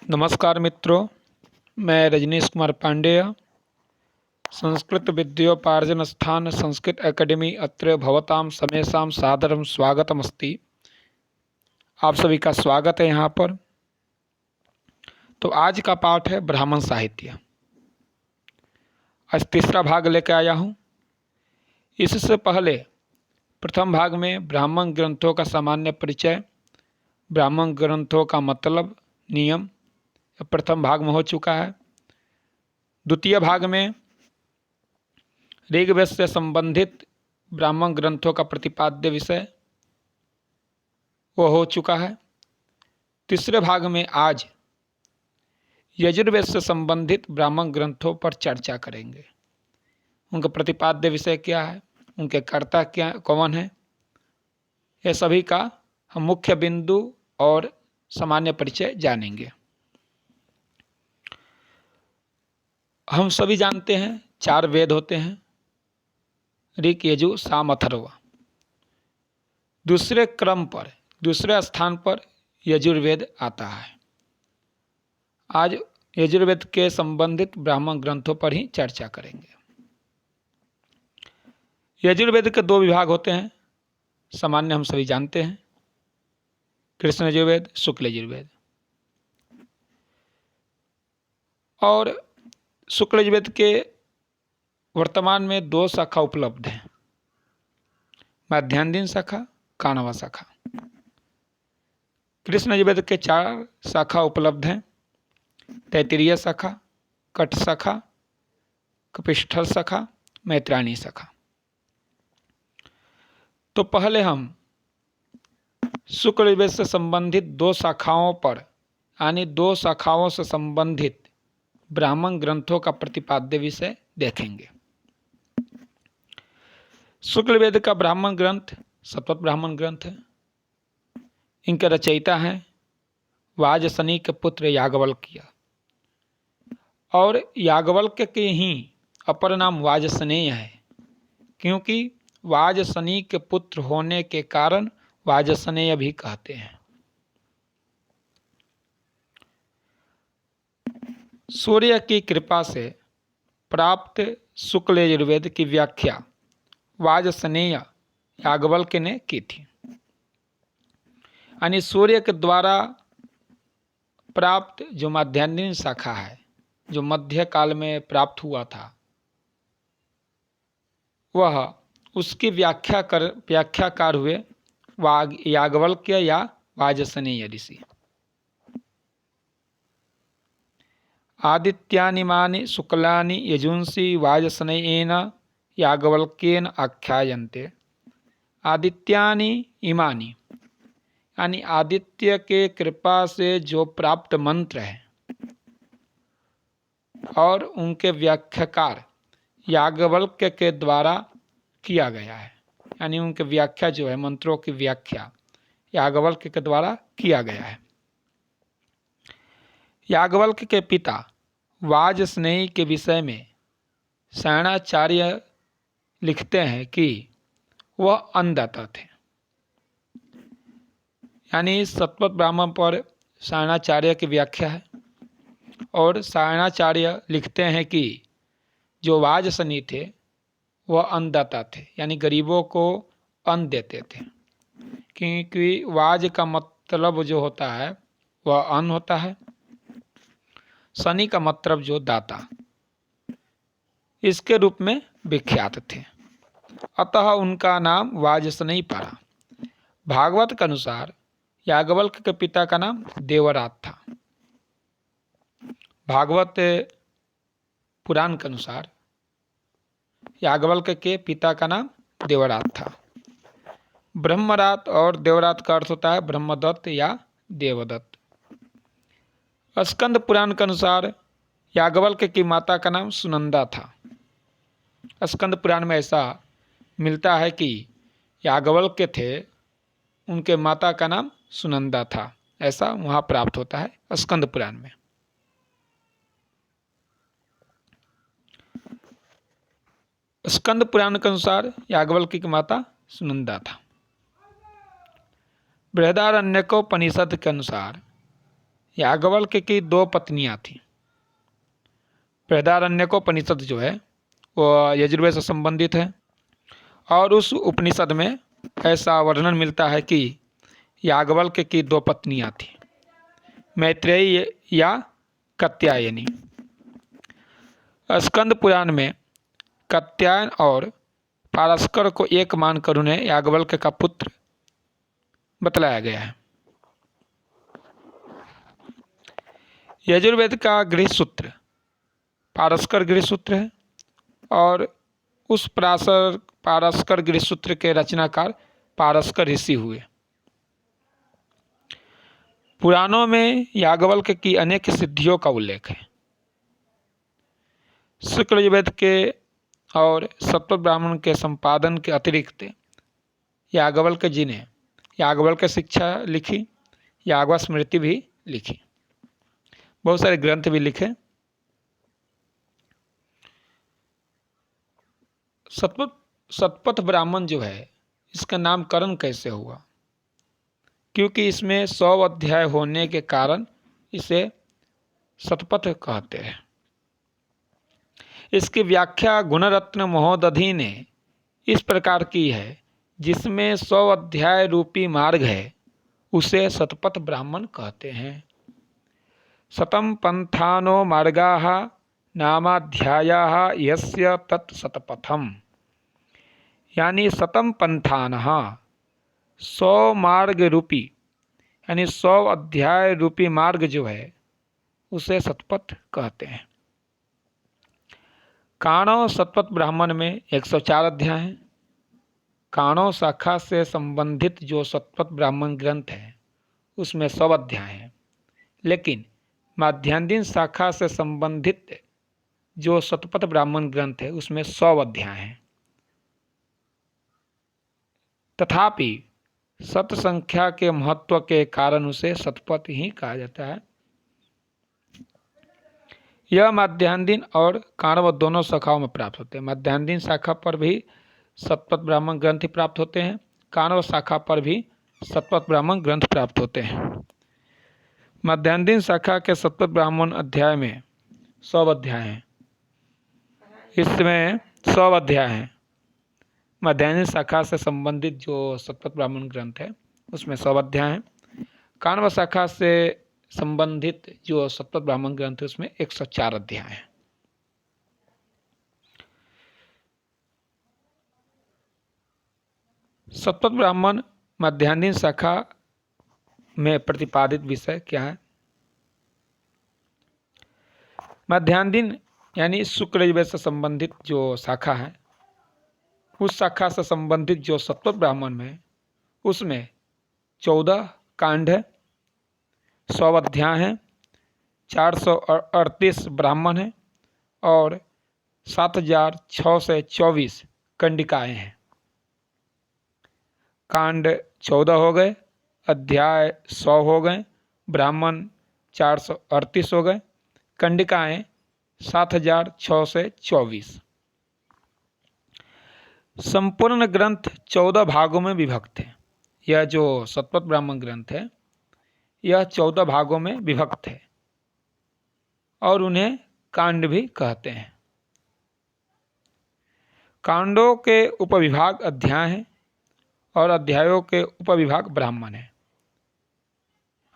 नमस्कार मित्रों, मैं रजनीश कुमार पांडेय, संस्कृत विद्योपार्जन स्थान संस्कृत एकेडमी अत्र भवतां समेषां सादरं स्वागतमस्ति। आप सभी का स्वागत है यहाँ पर। तो आज का पाठ है ब्राह्मण साहित्य। आज तीसरा भाग लेकर आया हूँ। इससे पहले प्रथम भाग में ब्राह्मण ग्रंथों का सामान्य परिचय, ब्राह्मण ग्रंथों का मतलब, नियम प्रथम भाग में हो चुका है। द्वितीय भाग में ऋग्वेद से संबंधित ब्राह्मण ग्रंथों का प्रतिपाद्य विषय वो हो चुका है। तीसरे भाग में आज यजुर्वेद से संबंधित ब्राह्मण ग्रंथों पर चर्चा करेंगे। उनका प्रतिपाद्य विषय क्या है, उनके कर्ता क्या कौन है, यह सभी का हम मुख्य बिंदु और सामान्य परिचय जानेंगे। हम सभी जानते हैं 4 वेद होते हैं, ऋक, यजु, साम, अथर्व। दूसरे क्रम पर, दूसरे स्थान पर यजुर्वेद आता है। आज यजुर्वेद के संबंधित ब्राह्मण ग्रंथों पर ही चर्चा करेंगे। यजुर्वेद के 2 विभाग होते हैं, सामान्य हम सभी जानते हैं, कृष्ण यजुर्वेद, शुक्ल यजुर्वेद। और शुक्ल यजुर्वेद के वर्तमान में 2 शाखा उपलब्ध हैं, मध्यान्ह शाखा, काणवा शाखा। कृष्ण यजुर्वेद के 4 शाखा उपलब्ध हैं, तैत्तिरीय शाखा, कठ शाखा, कपिष्ठल शाखा, मैत्रायणी शाखा। तो पहले हम शुक्ल यजुर्वेद से संबंधित 2 शाखाओं पर, यानी 2 शाखाओं से संबंधित ब्राह्मण ग्रंथों का प्रतिपाद्य विषय देखेंगे। शुक्ल वेद का ब्राह्मण ग्रंथ सतपथ ब्राह्मण ग्रंथ है। इनके रचयिता हैं वाजसनी के पुत्र याज्ञवल्क्य, और याज्ञवल्क्य के ही अपर नाम वाजसनेय है, क्योंकि वाजसनी के पुत्र होने के कारण वाजसनेय भी कहते हैं। सूर्य की कृपा से प्राप्त शुक्ल यजुर्वेद की व्याख्या वाजसनेय याज्ञवल्क्य ने की थी। यानी सूर्य के द्वारा प्राप्त जो मध्यान्ह शाखा है, जो मध्य काल में प्राप्त हुआ था, वह उसकी व्याख्याकार हुए याज्ञवल्क्य या वाजसनेय ऋषि। आदित्यानिमानि शुक्लानि यजुंसि वाजसनेयेन याज्ञवल्क्येन आख्यायन्ते। आदित्यानि इमानि, यानी आदित्य के कृपा से जो प्राप्त मंत्र है और उनके व्याख्याकार याज्ञवल्क्य के द्वारा किया गया है। यानी उनके व्याख्या जो है, मंत्रों की व्याख्या याज्ञवल्क्य के द्वारा किया गया है। याज्ञवल्क्य के पिता वाजसनेयी के विषय में सायणाचार्य लिखते हैं कि वह अन्नदाता थे। यानी सतपथ ब्राह्मण पर सायणाचार्य की व्याख्या है, और सायणाचार्य लिखते हैं कि जो वाजसनी थे वह अन्नदाता थे, यानी गरीबों को अन्न देते थे। क्योंकि वाज का मतलब जो होता है वह अन्न होता है, शनि का मतलब जो दाता, इसके रूप में विख्यात थे। अतः उनका नाम वाजसनेयी पड़ा। भागवत के अनुसार याज्ञवल्क्य के पिता का नाम देवरात था। भागवत पुराण के अनुसार याज्ञवल्क्य के पिता का नाम देवरात था। ब्रह्मरात और देवरात का अर्थ होता है ब्रह्मदत्त या देवदत्त। स्कंद पुराण के अनुसार याज्ञवल्क्य की माता का नाम सुनंदा था। स्कंद पुराण में ऐसा मिलता है कि याज्ञवल्क्य थे, उनके माता का नाम सुनंदा था, ऐसा वहाँ प्राप्त होता है स्कंद पुराण में। स्कंद पुराण के अनुसार याज्ञवल्क्य की माता सुनंदा था। बृहदारण्यकोपनिषद के अनुसार याज्ञवल्क्य की 2 पत्नियां थीं। बृहदारण्यकोपनिषद जो है वो यजुर्वेद से संबंधित है और उस उपनिषद में ऐसा वर्णन मिलता है कि याज्ञवल्क्य की 2 पत्नियां थीं, मैत्रेयी या कात्यायनी। स्कंद पुराण में कात्यायन और पारस्कर को एक मानकर उन्हें याज्ञवल्क्य का पुत्र बतलाया गया है। यजुर्वेद का गृह सूत्र पारस्कर गृह सूत्र है और उस पारस्कर गृह सूत्र के रचनाकार पारस्कर ऋषि हुए। पुराणों में याज्ञवल्क्य की अनेक सिद्धियों का उल्लेख है। शुक्ल यजुर्वेद के और सत्व ब्राह्मण के संपादन के अतिरिक्त याज्ञवल्क्य जी ने याज्ञवल्क्य शिक्षा लिखी, याज्ञ स्मृति भी लिखी, बहुत सारे ग्रंथ भी लिखे। शतपथ ब्राह्मण जो है इसका नामकरण कैसे हुआ? क्योंकि इसमें 100 अध्याय होने के कारण इसे शतपथ कहते हैं। इसकी व्याख्या गुणरत्न महोदधि ने इस प्रकार की है, जिसमें 100 अध्याय रूपी मार्ग है उसे शतपथ ब्राह्मण कहते हैं। शतम पंथानो मार्गाः नामाध्यायाः यस्य तत् शतपथम, यानी शतम पंथानः 100 मार्ग रूपी यानी 100 अध्याय रूपी मार्ग जो है उसे शतपथ कहते हैं। काणव शतपथ ब्राह्मण में 104 अध्याय हैं। काणव शाखा से संबंधित जो शतपथ ब्राह्मण ग्रंथ है उसमें 100 अध्याय हैं, लेकिन माध्यान्दिन शाखा से संबंधित जो शतपथ ब्राह्मण ग्रंथ है उसमें 100 अध्याय हैं। तथापि शत संख्या के महत्व के कारण उसे शतपथ ही कहा जाता है। यह माध्यान्दिन और काणव दोनों शाखाओं में प्राप्त होते हैं। माध्यान्दिन शाखा पर भी शतपथ ब्राह्मण ग्रंथ प्राप्त होते हैं, काणव शाखा पर भी शतपथ ब्राह्मण ग्रंथ प्राप्त होते हैं। माध्यान्दिन शाखा के शतपथ ब्राह्मण अध्याय में 100 अध्याय हैं। इसमें 100 अध्याय हैं। माध्यान्दिन शाखा से संबंधित जो शतपथ ब्राह्मण ग्रंथ है उसमें 100 अध्याय हैं। काणव शाखा से संबंधित जो शतपथ ब्राह्मण ग्रंथ है उसमें 104 अध्याय हैं। शतपथ ब्राह्मण माध्यान्दिन शाखा में प्रतिपादित विषय क्या है? माध्यान्दिन यानी शुक्ल यजुर्वेद से संबंधित जो शाखा है उस शाखा से संबंधित जो शतपथ ब्राह्मण में उसमें 14 कांड है, 100 अध्याय हैं, 438 ब्राह्मण हैं और 7624 कंडिकाएं हैं। कांड 14 हो गए, अध्याय 100 हो गए, ब्राह्मण 438 हो गए, कंडिकाएं 7624। संपूर्ण ग्रंथ 14 भागों में विभक्त है। यह जो शतपथ ब्राह्मण ग्रंथ है यह 14 भागों में विभक्त है और उन्हें कांड भी कहते हैं। कांडों के उपविभाग अध्याय हैं और अध्यायों के उपविभाग ब्राह्मण हैं।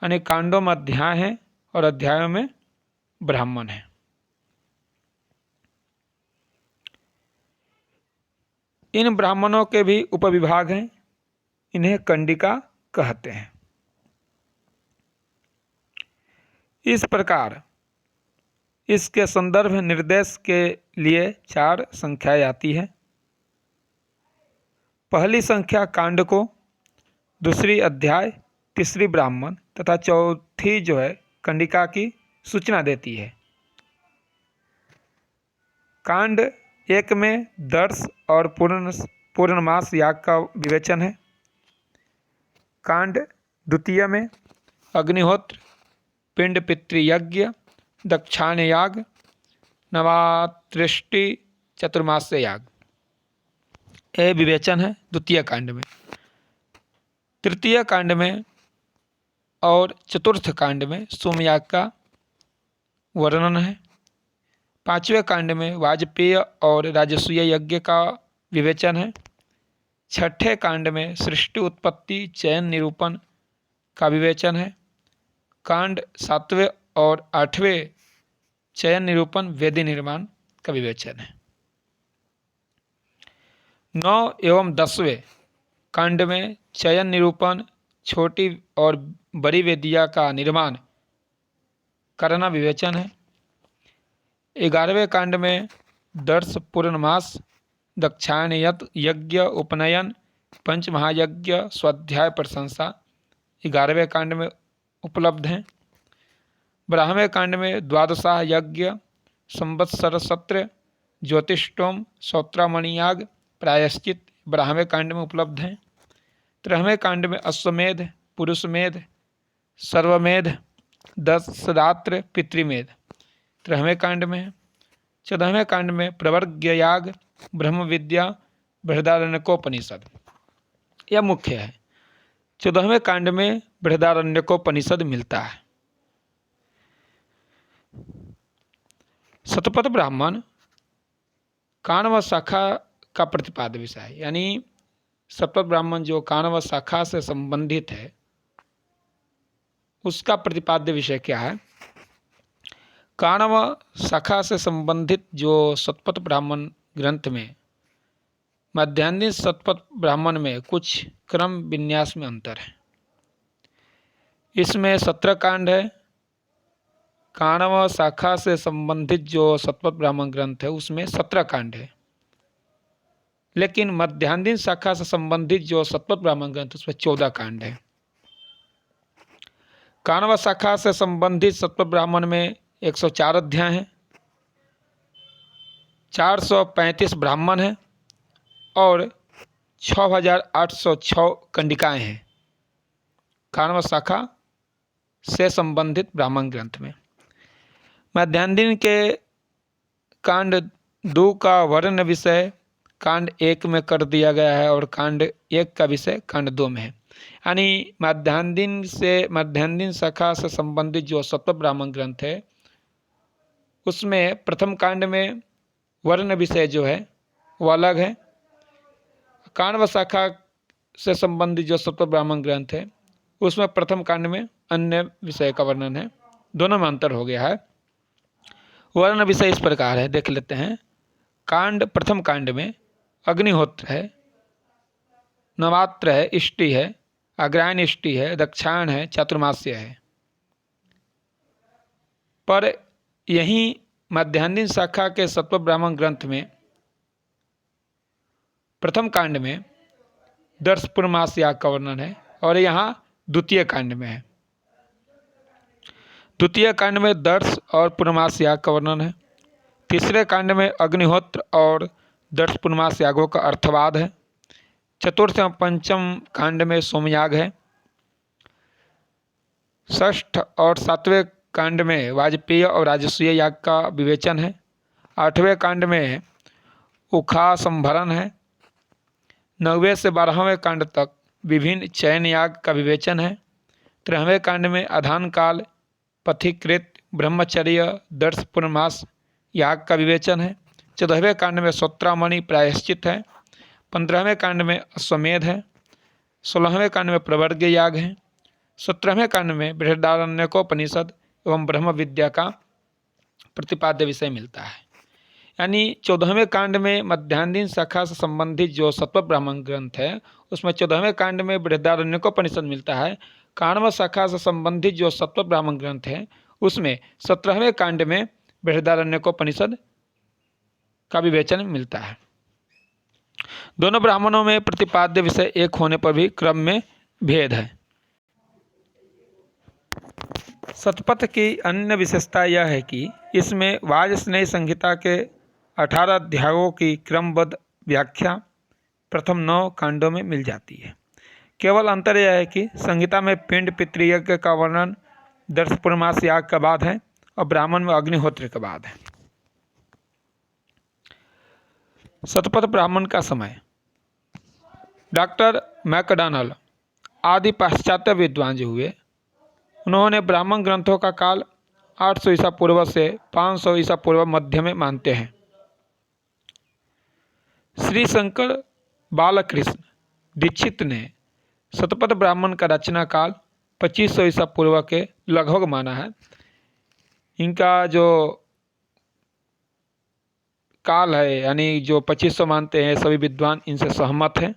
यानी कांडों में अध्याय हैं और अध्यायों में ब्राह्मण हैं। इन ब्राह्मणों के भी उपविभाग हैं, इन्हें कंडिका कहते हैं। इस प्रकार इसके संदर्भ निर्देश के लिए 4 संख्याएं आती है। पहली संख्या कांड को, दूसरी अध्याय, तीसरी ब्राह्मण तथा चौथी जो है कंडिका की सूचना देती है। कांड 1 में दर्श और पूर्णमास याग का विवेचन है। कांड 2 में अग्निहोत्र, पिंड पितृयज्ञ, दक्षाण याग, नवातृष्टि, चतुर्मास्य याग यह विवेचन है 2 कांड में। 3 कांड में और चतुर्थ कांड में सोमयाग का वर्णन है। पांचवें कांड में वाजपेय और राजसूय यज्ञ का विवेचन है। छठे कांड में सृष्टि उत्पत्ति चयन निरूपण का विवेचन है। कांड सातवें और आठवें चयन निरूपण वेदी निर्माण का विवेचन है। 9 एवं 10वें कांड में चयन निरूपण छोटी और बड़ी वेदिया का निर्माण करना विवेचन है। 11वें कांड में दर्श पूर्णमास दक्षायन यज्ञ उपनयन पंच महायज्ञ स्वाध्याय प्रशंसा 11वें कांड में उपलब्ध हैं। 12वें कांड में द्वादशा यज्ञ संवत्सर सत्र ज्योतिष्टोम सौत्रामणि याग प्रायश्चित 12वें कांड में उपलब्ध हैं। 13वें कांड में अश्वमेध पुरुषमेध सर्वमेध दशरात्र पितृमेध 13वें कांड में है। 14वें कांड में प्रवर्ग्य याग ब्रह्म विद्या बृहदारण्यकोपनिषद यह मुख्य है। 14वें कांड में बृहदारण्यकोपनिषद मिलता है। शतपथ ब्राह्मण काण्व शाखा का प्रतिपाद्य विषय है, यानी शतपथ ब्राह्मण जो काण्व शाखा से संबंधित है उसका प्रतिपाद्य विषय क्या है। काण्व शाखा से संबंधित जो शतपथ ब्राह्मण ग्रंथ में मध्यान्ह शतपथ ब्राह्मण में कुछ क्रम विन्यास में अंतर है। इसमें 17 कांड है। काण्व शाखा से संबंधित जो शतपथ ब्राह्मण ग्रंथ है उसमें 17 कांड है, लेकिन मध्यान्ह शाखा से संबंधित जो शतपथ ब्राह्मण ग्रंथ उसमें 14 कांड है। काण्व शाखा से संबंधित शतपथ ब्राह्मण में 104 अध्याय हैं, 435 ब्राह्मण हैं और 6806 कंडिकाएं हैं काण्व शाखा से संबंधित ब्राह्मण ग्रंथ में। मध्यान्ह के कांड 2 का वर्ण विषय कांड 1 में कर दिया गया है और कांड 1 का विषय कांड 2 में है। यानी मध्यान्ह शाखा से संबंधित जो शतपथ ब्राह्मण ग्रंथ है उसमें प्रथम कांड में वर्ण विषय जो है वो अलग है। काण्व शाखा से संबंधित जो शतपथ ब्राह्मण ग्रंथ है उसमें प्रथम कांड में अन्य विषय का वर्णन है, दोनों में अंतर हो गया है। वर्ण विषय इस प्रकार है, देख लेते हैं। प्रथम कांड में अग्निहोत्र है, नवात्र है, इष्टि है, अग्रायण इष्टि है, दक्षायण है, चातुर्मास्य है। पर यहीं मध्यान्ह शाखा के शतपथ ब्राह्मण ग्रंथ में प्रथम कांड में दर्श पूर्णमास याग का वर्णन है और यहाँ द्वितीय कांड में है। द्वितीय कांड में दर्श और पूर्णमास याग का वर्णन है। तीसरे कांड में अग्निहोत्र और दर्श पूर्णमास यागों का अर्थवाद है। चतुर्थ एवं पंचम कांड में सोमयाग है। षष्ठ और सातवें कांड में वाजपेय और राजसूय याग का विवेचन है। 8वें कांड में उखा संभरण है। 9वें से 12वें कांड तक विभिन्न चयन याग का विवेचन है। 13वें कांड में आधान काल पथिकृत ब्रह्मचर्य दर्श पूर्णमास याग का विवेचन है। 14वें कांड में सौत्रामणि प्रायश्चित है। 15वें कांड में अश्वमेध है। 16वें कांड में प्रवर्ग्य याग है। 17वें कांड में बृहदारण्यकोपनिषद एवं ब्रह्म विद्या का प्रतिपाद्य विषय मिलता है। यानी 14वें कांड में मध्यान्ह शाखा से संबंधित जो शतपथ ब्राह्मण ग्रंथ है उसमें 14वें कांड में बृहदारण्यकोपनिषद मिलता है। काण्व शाखा से संबंधित जो शतपथ ब्राह्मण ग्रंथ है उसमें 17वें कांड में बृहदारण्यकोपनिषद का विवेचन मिलता है। दोनों ब्राह्मणों में प्रतिपाद्य विषय एक होने पर भी क्रम में भेद है। शतपथ की अन्य विशेषता यह है कि इसमें वाजस्नेय संहिता के 18 अध्यायों की क्रमबद्ध व्याख्या प्रथम 9 कांडों में मिल जाती है। केवल अंतर यह है कि संहिता में पिंड पितृयज्ञ का वर्णन दर्श पूर्णमास याग के बाद है और ब्राह्मण में अग्निहोत्र के बाद है। शतपथ ब्राह्मण का समय डॉक्टर मैकडॉनल्ड आदि पाश्चात्य विद्वान जो हुए उन्होंने ब्राह्मण ग्रंथों का काल 800 ईसा पूर्व से 500 ईसा पूर्व मध्य में मानते हैं। श्री शंकर बालकृष्ण दीक्षित ने शतपथ ब्राह्मण का रचना काल 2500 ईसा पूर्व के लगभग माना है। इनका जो काल है यानी जो 2500 मानते हैं, सभी विद्वान इनसे सहमत हैं।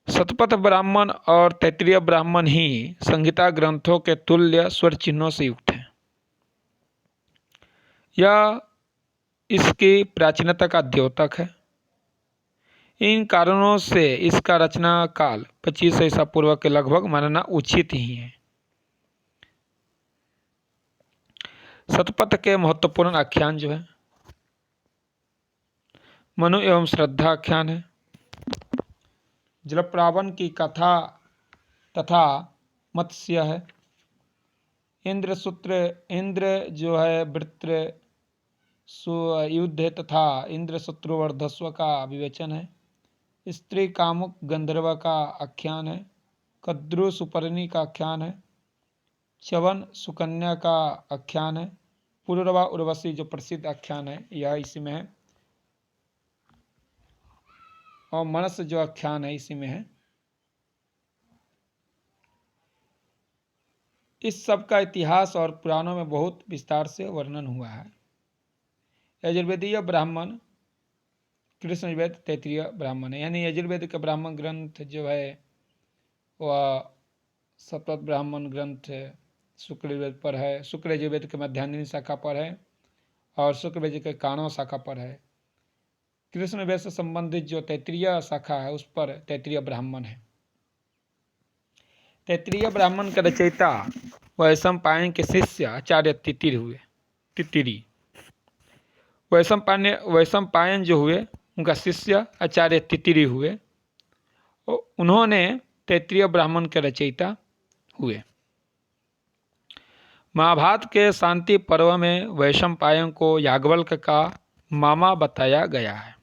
शतपथ ब्राह्मण और तैत्तिरीय ब्राह्मण ही संहिता ग्रंथों के तुल्य स्वर चिन्हों से युक्त हैं। यह इसकी प्राचीनता का द्योतक है। इन कारणों से इसका रचना काल 2500 ईसा पूर्व के लगभग मानना उचित ही है। शतपथ के महत्वपूर्ण आख्यान जो है मनु एवं श्रद्धा आख्यान है, जलप्लावन की कथा तथा मत्स्य है, इंद्र सूत्र, इंद्र जो है वृत्र युद्ध तथा इंद्र शत्रुवर्धस्व का विवेचन है, स्त्री कामुक गंधर्व का आख्यान है, कद्रु सुपर्णी का आख्यान है, च्यवन सुकन्या का आख्यान है, पुरुरवा उर्वशी जो प्रसिद्ध आख्यान है यह इसी में है, और मनस जो आख्यान है इसी में है। इस सब का इतिहास और पुराणों में बहुत विस्तार से वर्णन हुआ है। यजुर्वेदीय ब्राह्मण कृष्ण यजुर्वेद तैत्तिरीय ब्राह्मण है, यानी यजुर्वेद के ब्राह्मण ग्रंथ जो है वह शतपथ ब्राह्मण ग्रंथ शुक्ल यजुर्वेद पर है, शुक्ल यजुर्वेद के मध्याह्निनी शाखा पर है और शुक्ल यजुर्वेद के काणव शाखा पर है। कृष्ण यजुर्वेद से संबंधित जो तैत्तिरीय शाखा है उस पर तैत्तिरीय ब्राह्मण है। तैत्तिरीय ब्राह्मण के रचयिता वैशंपायन के शिष्य आचार्य तित्तिरी वैशंपायन जो हुए उनका शिष्य आचार्य तित्तिरी हुए, उन्होंने तैत्तिरीय ब्राह्मण के रचयिता हुए। महाभारत के शांति पर्व में वैशंपायन को याज्ञवल्क्य का मामा बताया गया है।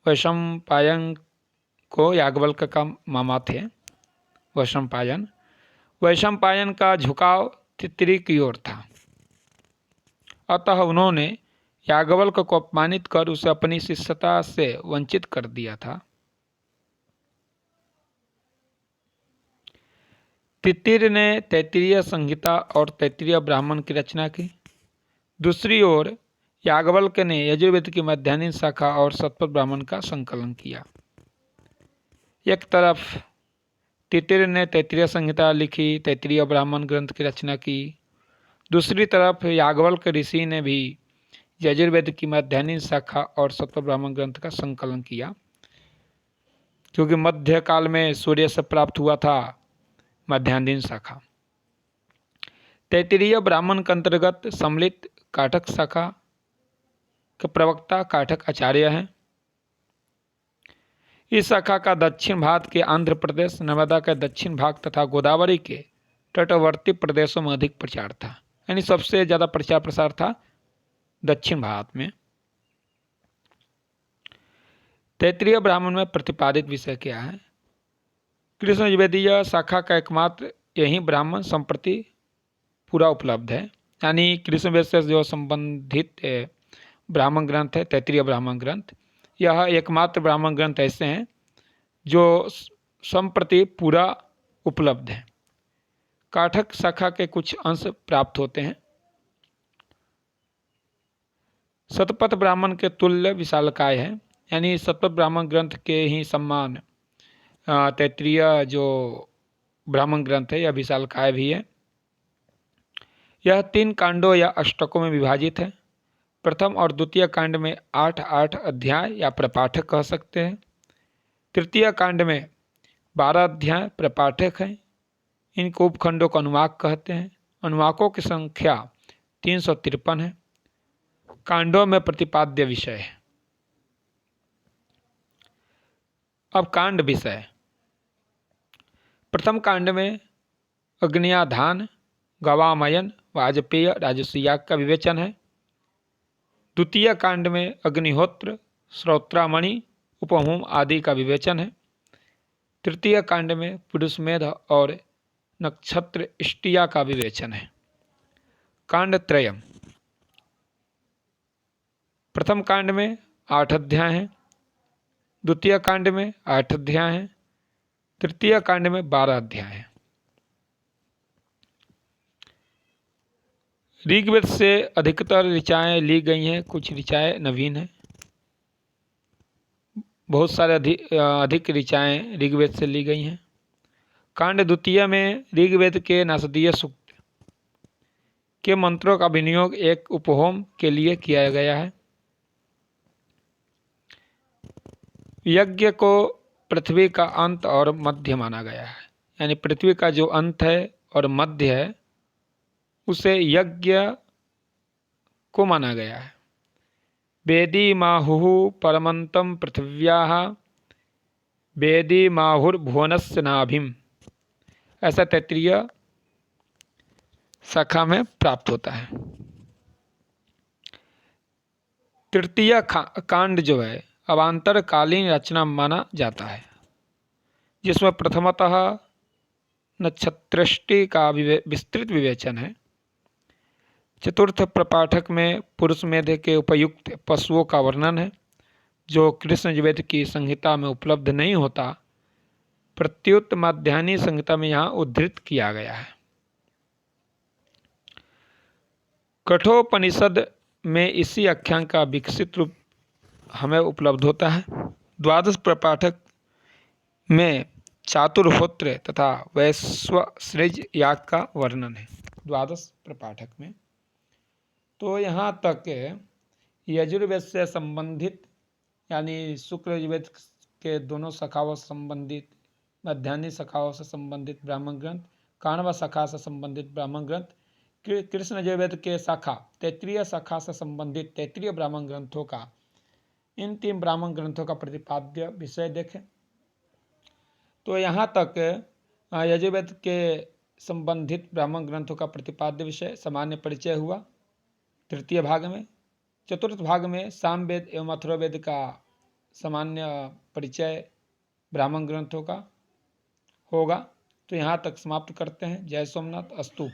वैशंपायन को याज्ञवल्क्य का मामा थे वैशंपायन का झुकाव तित्तिरी की ओर था, अतः उन्होंने याज्ञवल्क्य को अपमानित कर उसे अपनी शिष्यता से वंचित कर दिया था। तित्तिरी ने तैत्तिरीय संहिता और तैत्तिरीय ब्राह्मण की रचना की। दूसरी ओर याज्ञवल्क्य ने यजुर्वेद की मध्याह्निनी शाखा और शतपथ ब्राह्मण का संकलन किया। एक तरफ तित्तिरी ने तैत्तिरीय संहिता लिखी, तैत्तिरीय ब्राह्मण ग्रंथ की रचना की, दूसरी तरफ याज्ञवल्क्य ऋषि ने भी यजुर्वेद की मध्याह्निनी शाखा और शतपथ ब्राह्मण ग्रंथ का संकलन किया, क्योंकि मध्य काल में सूर्य से प्राप्त हुआ था मध्याह्निनी शाखा। तैत्तिरीय ब्राह्मण के अंतर्गत सम्मिलित काठक शाखा के प्रवक्ता काठक आचार्य हैं। इस शाखा का दक्षिण भारत के आंध्र प्रदेश, नर्मदा के दक्षिण भाग तथा गोदावरी के तटवर्ती प्रदेशों में अधिक प्रचार था, यानी सबसे ज़्यादा प्रचार प्रसार था दक्षिण भारत में। तैत्तिरीय ब्राह्मण में प्रतिपादित विषय क्या है? कृष्ण यजुर्वेदीय शाखा का एकमात्र यही ब्राह्मण संप्रति पूरा उपलब्ध है, यानी कृष्ण यजुर्वेद से जो संबंधित ब्राह्मण ग्रंथ है तैत्तिरीय ब्राह्मण ग्रंथ, यह एकमात्र ब्राह्मण ग्रंथ ऐसे हैं जो संप्रति पूरा उपलब्ध है। काठक शाखा के कुछ अंश प्राप्त होते हैं। शतपथ ब्राह्मण के तुल्य विशालकाय है, यानी शतपथ ब्राह्मण ग्रंथ के ही सम्मान तैत्तिरीय जो ब्राह्मण ग्रंथ है यह विशालकाय भी है। यह 3 कांडों या अष्टकों में विभाजित है। प्रथम और द्वितीय कांड में 8-8 अध्याय या प्रपाठक कह सकते हैं। तृतीय कांड में 12 अध्याय प्रपाठक हैं। इनको उपखंडों को अनुवाक कहते हैं। अनुवाकों की संख्या 353 है। कांडों में प्रतिपाद्य विषय है। अब कांड विषय। प्रथम कांड में अग्न्याधान, गवामयन, वाजपेय, राजसूय याग का विवेचन है। द्वितीय कांड में अग्निहोत्र, श्रोत्रामणि, उपहोम आदि का विवेचन है। तृतीय कांड में पुरुषमेध और नक्षत्र इष्टिया का विवेचन है। कांड त्रयम्। प्रथम कांड में 8 अध्याय हैं, द्वितीय कांड में 8 अध्याय हैं, तृतीय कांड में 12 अध्याय हैं। ऋग्वेद से अधिकतर ऋचाएं ली गई हैं, कुछ ऋचाएं नवीन हैं। बहुत सारे अधिक ऋचाएं ऋग्वेद से ली गई हैं। कांड द्वितीय में ऋग्वेद के नासदीय सूक्त के मंत्रों का विनियोग एक उपहोम के लिए किया गया है। यज्ञ को पृथ्वी का अंत और मध्य माना गया है, यानी पृथ्वी का जो अंत है और मध्य है उसे यज्ञ को माना गया है। वेदी माहुः परमंतम पृथिव्याः वेदी माहुर्भुवनस्य नाभिम, ऐसा तैत्तिरीय शाखा में प्राप्त होता है। तृतीय कांड जो है अवांतरकालीन रचना माना जाता है, जिसमें प्रथमतः नक्षत्रष्टि का विस्तृत विवेचन है। चतुर्थ प्रपाठक में पुरुषमेध के उपयुक्त पशुओं का वर्णन है, जो कृष्ण यजुर्वेद की संहिता में उपलब्ध नहीं होता, प्रत्युत माध्याह्नी संहिता में यहाँ उद्धृत किया गया है। कठोपनिषद में इसी आख्यान का विकसित रूप हमें उपलब्ध होता है। द्वादश प्रपाठक में चातुर्होत्र तथा वैश्वसृज याग का वर्णन है। द्वादश प्रपाठक में तो यहाँ तक यजुर्वेद से संबंधित, यानी शुक्ल यजुर्वेद के दोनों शाखाओं से संबंधित, मध्याह्नी शाखाओं से संबंधित ब्राह्मण ग्रंथ, काण्व शाखा से संबंधित ब्राह्मण ग्रंथ, कृष्ण यजुर्वेद के शाखा तैत्तिरीय शाखा से संबंधित तैत्तिरीय ब्राह्मण ग्रंथों का, इन 3 ब्राह्मण ग्रंथों का प्रतिपाद्य विषय देखें। तो यहाँ तक यजुर्वेद के संबंधित ब्राह्मण ग्रंथों का प्रतिपाद्य विषय सामान्य परिचय हुआ तृतीय भाग में। चतुर्थ भाग में सामवेद एवं अथर्ववेद का सामान्य परिचय ब्राह्मण ग्रंथों का होगा। तो यहाँ तक समाप्त करते हैं। जय सोमनाथ। अस्तु।